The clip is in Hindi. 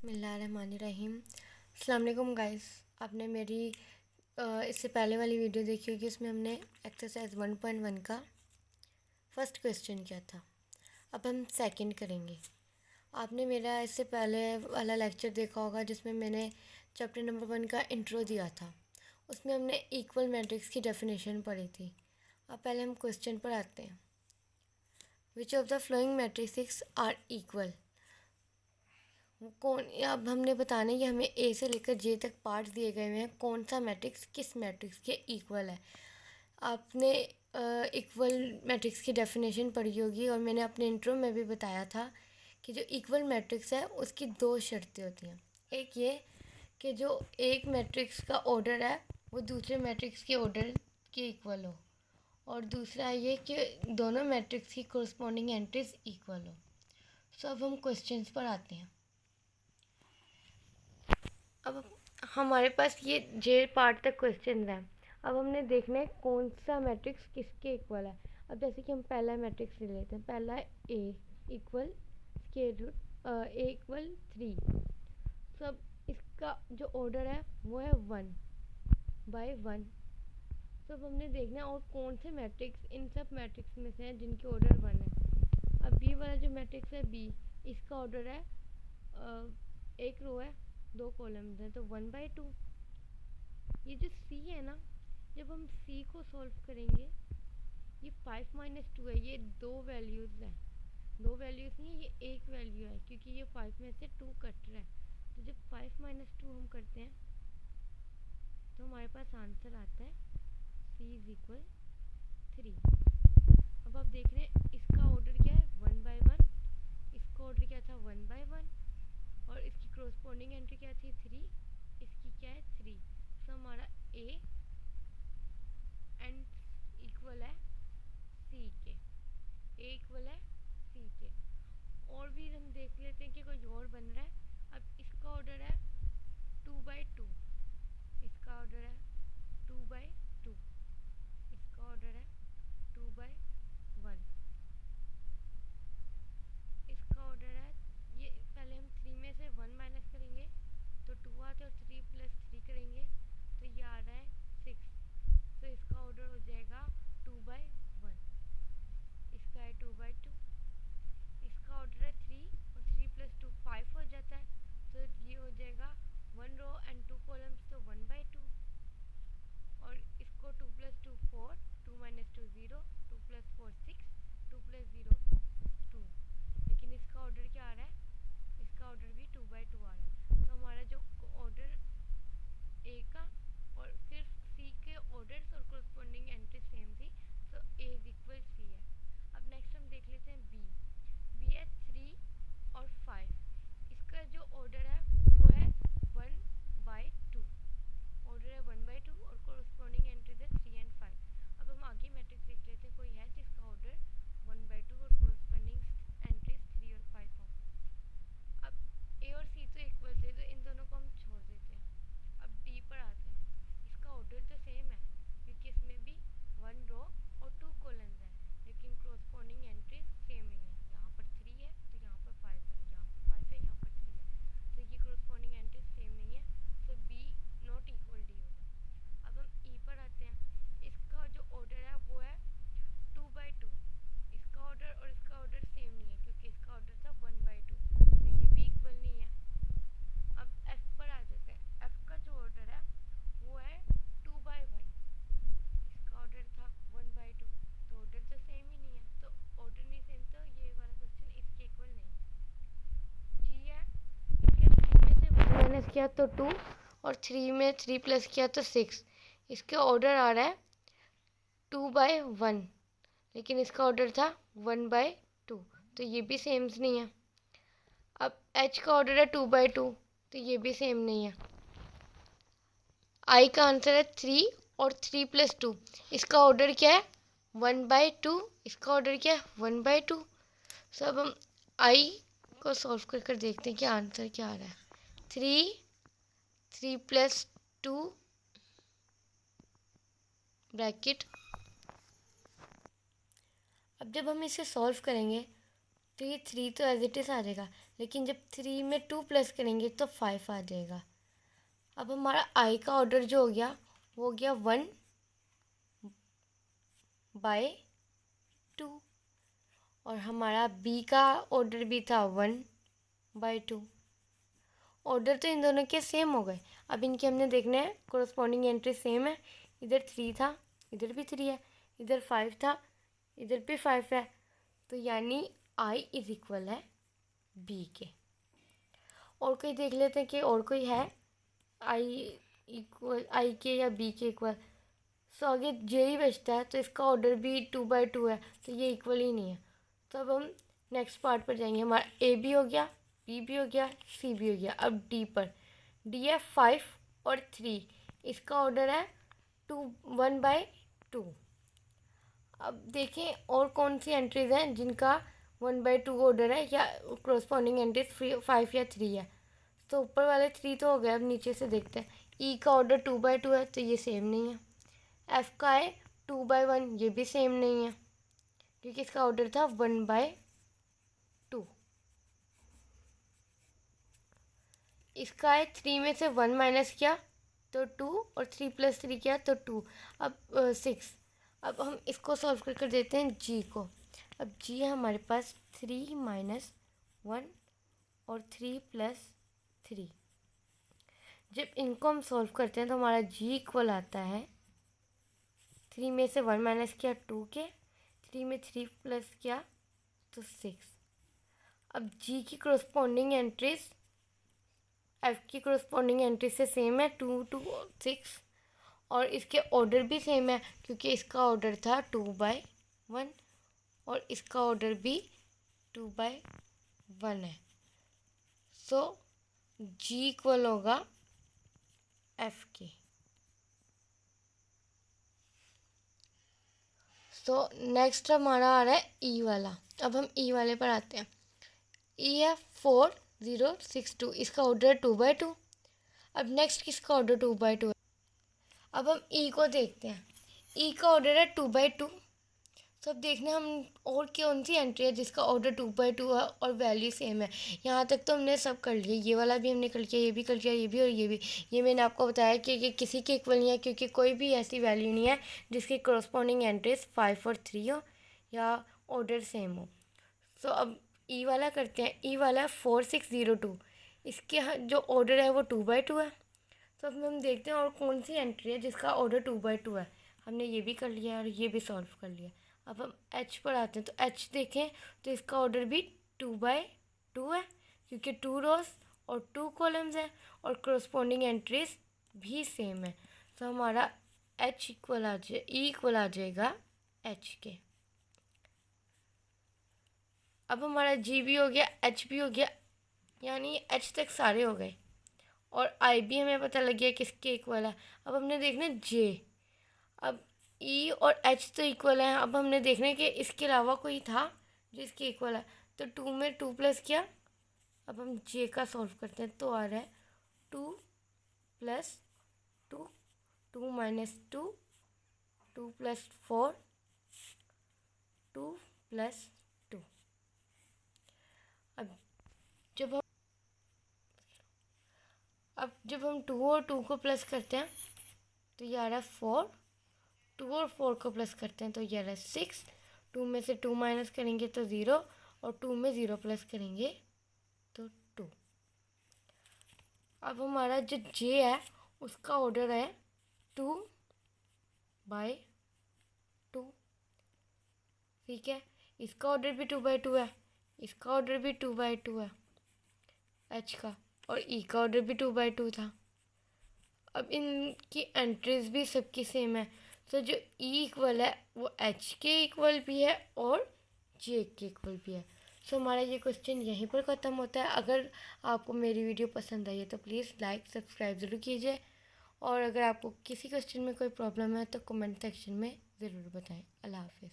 बिस्मिल्लाहिर्रहमानिर्रहीम। अस्सलाम वालेकुम गाइस। आपने मेरी इससे पहले वाली वीडियो देखी होगी, उसमें हमने एक्सरसाइज 1.1 का फर्स्ट क्वेश्चन किया था। अब हम सेकंड करेंगे। आपने मेरा इससे पहले वाला लेक्चर देखा होगा जिसमें मैंने चैप्टर नंबर 1 का इंट्रो दिया था। उसमें हमने इक्वल मैट्रिक्स की डेफिनेशन पढ़ी थी। अब पहले हम क्वेश्चन पर आते हैं। Which of the following matrix are equal. कौन, अब हमने बताना है कि हमें ए से लेकर जे तक पार्ट्स दिए गए हुए हैं, कौन सा मैट्रिक्स किस मैट्रिक्स के इक्वल है। आपने इक्वल मैट्रिक्स की डेफिनेशन पढ़ी होगी और मैंने अपने इंट्रो में भी बताया था कि जो इक्वल मैट्रिक्स है उसकी दो शर्तें होती हैं। एक ये कि जो एक मैट्रिक्स का ऑर्डर है वो दूसरे मैट्रिक्स के ऑर्डर के इक्वल हो, और दूसरा ये कि दोनों मैट्रिक्स की कोरस्पॉन्डिंग एंट्रीज इक्वल हो। सो अब हम क्वेश्चंस पर आते हैं। अब हमारे पास ये जे पार्ट तक क्वेश्चन है। अब हमने देखना है कौन सा मैट्रिक्स किसके इक्वल है। अब जैसे कि हम पहला मैट्रिक्स ले लेते हैं। पहला है ए इक्वल स्क्वायर रूट ए इक्वल 3। तो अब इसका जो ऑर्डर है वो है 1/1। तो अब हमने देखना है और कौन से मैट्रिक्स इन सब मैट्रिक्स में से हैं जिनके ऑर्डर 1 है। अब बी वाला जो मैट्रिक्स है बी, इसका ऑर्डर है एक रो है, दो कॉलम्स हैं, तो 1/2। ये जो सी है ना, जब हम सी को सॉल्व करेंगे, ये 5 - 2 है, ये दो वैल्यूज़ है, दो वैल्यूज़ नहीं है, ये एक वैल्यू है क्योंकि ये 5 में से 2 कट रहा है। तो जब 5 - 2 हम करते हैं तो हमारे पास आंसर आता है सी इज इक्वल 3। अब आप देख रहे हैं इसका ऑर्डर क्या है 1/1, इसका ऑर्डर क्या था 1/1, और इसकी कोरस्पॉन्डिंग एंट्री क्या थी 3, इसकी क्या है 3। सो हमारा ए एंड इक्वल है सी के, ए इक्वल है सी के। और भी हम देख लेते हैं कि कोई और बन रहा है। अब इसका ऑर्डर है 2/2, इसका ऑर्डर है 2/2, इसका ऑर्डर है 2/1, इसका ऑर्डर है, ये पहले हम 3 में से 1 माइनस करेंगे तो 2 आता है, और 3 + 3 करेंगे तो ये आ रहा है 6। तो इसका ऑर्डर हो जाएगा 2/1, इसका है 2/2, इसका ऑर्डर है 3, और 3 + 2 5 हो जाता है, तो ये हो जाएगा 1 रो एंड 2 कॉलम्स, तो 1/2। और इसको 2 + 2 4, 2 - 2 0, 2 + 4 6, 2 + 0 2। लेकिन इसका ऑर्डर क्या आ रहा है, इसका ऑर्डर भी 2/2 आ रहा है। तो हमारा जो ऑर्डर ए का और सिर्फ सी के ऑर्डर्स और कोरस्पॉन्डिंग एंट्री सेम थी, सो ए इज इक्वल सी है। अब नेक्स्ट हम देख लेते हैं बी। बी है 3 और 5, इसका जो ऑर्डर है वो है 1/2, ऑर्डर है 1/2 और कोरस्पॉन्डिंग एंट्रीज है 3 एंड 5। अब हम आगे मैट्रिक्स देख लेते हैं, कोई है जिसका ऑर्डर 1/2 और कोरस्पॉन्डिंग एंट्रीज 3 और 5 हो। अब ए और सी तो इक्वल थे, तो इन दोनों को हम छोड़ देते हैं। अब डी पर आते हैं। इसका ऑर्डर तो सेम है क्योंकि इसमें भी 1 रो और 2 कॉलम्स हैं, लेकिन कोरस्पॉन्डिंग एंट्रीज सेम नहीं है। यहाँ पर 3 है तो यहाँ पर 5 है, यहाँ पर 5 है, यहाँ पर 3 है, तो ये कोरस्पॉन्डिंग एंट्रीज सेम नहीं है, तो बी नॉट इक्वल डी होगा। अब हम ई पर आते हैं। इसका जो ऑर्डर है वो है 2/2, इसका ऑर्डर और इसका ऑर्डर सेम नहीं है क्योंकि इसका ऑर्डर था 1/2, तो ये भी इक्वल नहीं है। अब एफ पर आ जाते हैं। एफ का जो ऑर्डर है वो है 2/1, इसका ऑर्डर था 1/2, तो ऑर्डर तो सेम ही नहीं है, तो ऑर्डर नहीं सेम तो ये वाला क्वेश्चन इसके इक्वल नहीं है। जी है, इसके 3 में से 1 माइनस किया तो 2, और 3 में 3 प्लस किया तो 6। इसके ऑर्डर आ रहा है 2/1, लेकिन इसका ऑर्डर था 1/2, तो ये भी सेम नहीं है। अब एच का ऑर्डर है 2/2, तो ये भी सेम नहीं है। आई का आंसर है 3 और 3 + 2, इसका ऑर्डर क्या है 1/2, इसका ऑर्डर क्या है 1/2। सो अब हम आई को सॉल्व कर कर देखते हैं कि आंसर क्या आ रहा है। 3 + 2 ब्रैकेट। अब जब हम इसे सॉल्व करेंगे तो ये 3 तो एज इट इज़ आ जाएगा, लेकिन जब 3 में 2 प्लस करेंगे तो 5 आ जाएगा। अब हमारा आई का ऑर्डर जो हो गया वो हो गया 1/2 और हमारा बी का ऑर्डर भी था 1/2। ऑर्डर तो इन दोनों के सेम हो गए। अब इनके हमने देखना है कोरस्पॉन्डिंग एंट्री सेम है। इधर 3 था, इधर भी 3 है, इधर 5 था, इधर भी 5 है, तो यानी आई इज इक्वल है बी के। और कोई देख लेते हैं कि और कोई है आई इक्वल आई के या बी के इक्वल। सो आगे जे ही बचता है, तो इसका ऑर्डर भी 2/2 है, तो ये इक्वल ही नहीं है। तो अब हम नेक्स्ट पार्ट पर जाएंगे। हमारा ए भी हो गया, बी भी हो गया, सी भी हो गया। अब डी पर, डी है 5 और 3, इसका ऑर्डर है 1/2। अब देखें और कौन सी एंट्रीज हैं जिनका 1/2 ऑर्डर है या कोरस्पॉन्डिंग एंट्रीज 5 या 3 है। तो ऊपर वाले 3 तो हो गए, अब नीचे से देखते हैं। ई का ऑर्डर 2/2 है, तो ये सेम नहीं है। एफ का है 2/1, ये भी सेम नहीं है क्योंकि इसका ऑर्डर था 1/2। इसका है 3 में से 1 माइनस किया तो 2 और 3 + 3 किया तो 2, अब 6। अब हम इसको सॉल्व कर देते हैं जी को। अब जी है हमारे पास 3 - 1 और 3 + 3। जब इनको हम सॉल्व करते हैं तो हमारा जी इक्वल आता है 3 में से 1 माइनस किया 2 के, 3 में 3 प्लस किया तो 6। अब जी की कोरस्पॉन्डिंग एंट्रीज एफ की कोरस्पॉन्डिंग एंट्री से सेम है 2 2 6, और इसके ऑर्डर भी सेम है क्योंकि इसका ऑर्डर था 2/1 और इसका ऑर्डर भी 2/1 है। सो जी इक्वल होगा एफ के। सो नेक्स्ट हमारा आ रहा है ई वाला। अब हम ई वाले पर आते हैं। ई है 4062, इसका ऑर्डर 2/2। अब नेक्स्ट किसका ऑर्डर 2/2 है? अब हम ई को देखते हैं। ई का ऑर्डर है 2/2। तो अब देखना हम और कौन सी एंट्री है जिसका ऑर्डर 2/2 है और वैल्यू सेम है। यहाँ तक तो हमने सब कर लिया, ये वाला भी हमने कर लिया, ये भी कर लिया, ये भी और ये भी। ये मैंने आपको बताया कि ये किसी के इक्वल नहीं है क्योंकि कोई भी ऐसी वैल्यू नहीं है जिसकी कोरस्पॉन्डिंग एंट्रीज 5 और 3 हो या ऑर्डर सेम हो। सो अब ई वाला करते हैं। ई वाला है 4602, इसके जो ऑर्डर है वो 2/2 है। तो अब हम देखते हैं और कौन सी एंट्री है जिसका ऑर्डर 2/2 है। हमने ये भी कर लिया और ये भी सॉल्व कर लिया। अब हम एच पर आते हैं। तो एच देखें तो इसका ऑर्डर भी 2/2 है क्योंकि 2 रोज और 2 कॉलम्स हैं और कोरस्पॉन्डिंग एंट्रीज भी सेम है। तो हमारा एच इक्वल आ जाए ई इक्वल आ जाएगा एच के। अब हमारा जी भी हो गया, एच भी हो गया, यानी एच तक सारे हो गए और आई भी हमें पता लग गया किसके इक्वल है। अब हमने देखना जे। अब ई और एच तो इक्वल है। अब हमने देखना है कि इसके अलावा कोई था जिसके इक्वल है, तो 2 में 2 प्लस किया। अब हम जे का सॉल्व करते हैं तो आ रहा है 2 + 2, 2 - 2, 2 + 4, 2 + 2। अब जब हम 2 और 2 को प्लस करते हैं तो ये आ रहा है 4, 2 और 4 को प्लस करते हैं तो ये आ रहा है 6, 2 में से 2 माइनस करेंगे तो 0 और 2 में 0 प्लस करेंगे तो 2। अब हमारा जो जे है उसका ऑर्डर है 2/2, ठीक है। इसका ऑर्डर भी 2/2 है, इसका ऑर्डर भी 2/2 है एच का, और ई का ऑर्डर भी 2/2 था। अब इनकी एंट्रीज भी सबकी सेम है। तो जो ई इक्वल है वो एच के इक्वल भी है और जे के इक्वल भी है। सो हमारा ये क्वेश्चन यहीं पर ख़त्म होता है। अगर आपको मेरी वीडियो पसंद आई है तो प्लीज़ लाइक सब्सक्राइब ज़रूर कीजिए, और अगर आपको किसी क्वेश्चन में कोई प्रॉब्लम है तो कमेंट सेक्शन में ज़रूर बताएं। अल्लाह हाफिज़।